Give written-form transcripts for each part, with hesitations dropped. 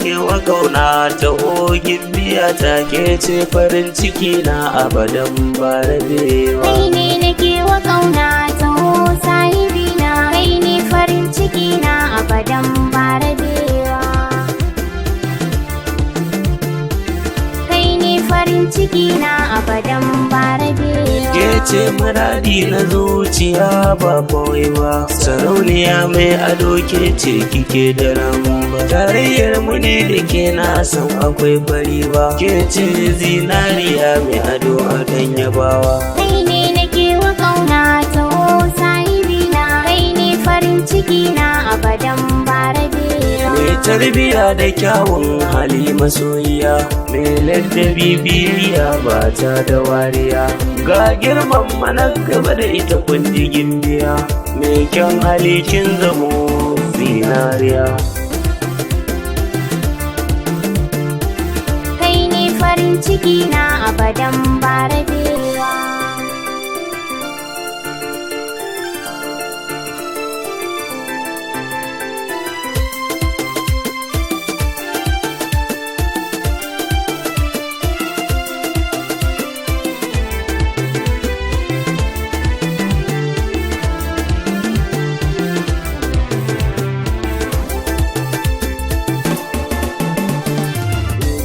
nake wa kauna ta hogin biya ta ke ce farin ciki na abadan ba rabewa. Kai ne nake wa kauna ta sahibi na, kai ne farin ciki na abadan ba rabewa. Kai ne farin ciki na abadan ba rabewa. Ke ce muradi na zuciya ba kawai ba, sarauniya mai ado ke ce kike da ramba. Tarayyar mu ne da ke na san akwai fari ba, ke ce zinariya mai ado a dan yabawa. Kai ne nake wa kauna ta sahibi na, kai ne farin ciki na abadan ba rabewa. Mai tarbiya da kyawun hali masoyiya, mai ladabi biyayya ba ta da wariya. Ga girman mana gaba da ita kundigin biya, mai kyan hali kin zamo zinariya. Kai ne farin ciki na abadan ba rabewa.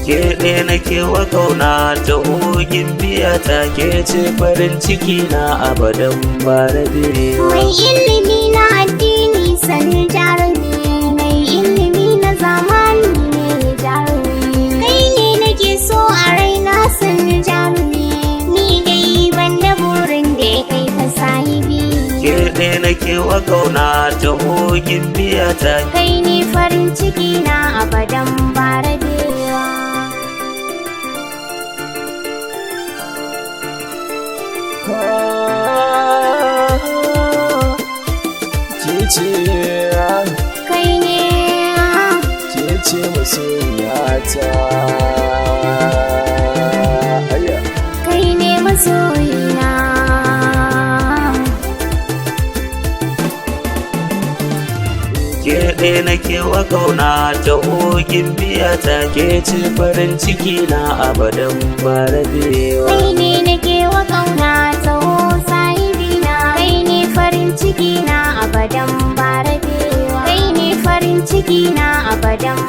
Ke ɗaya nake wa kauna ta hogin biya ta ke ce farin ciki na abadan ba rabewa. Mai ilimi na addini sanin jarumi, mai ilimi na zamani ne jarumi. Kai ne nake so a raina sanin jarumi, ni dai ban da burin da ya kai ka sahibi. Ke ɗaya nake wa kauna ta hogin biya ta. Kai ne farin ciki na abadan ba rabewa. Kai ne Ke masoyiyata. kai ne masoyina. Ke ɗaya nake wa kauna ta hogin biya ta ke ce farin ciki na abadan ba rabewa. Kai ne nake wa kauna ta sahibi na, kai ne farin ciki na abadan ba rabewa. Kai ne farin ciki na abadan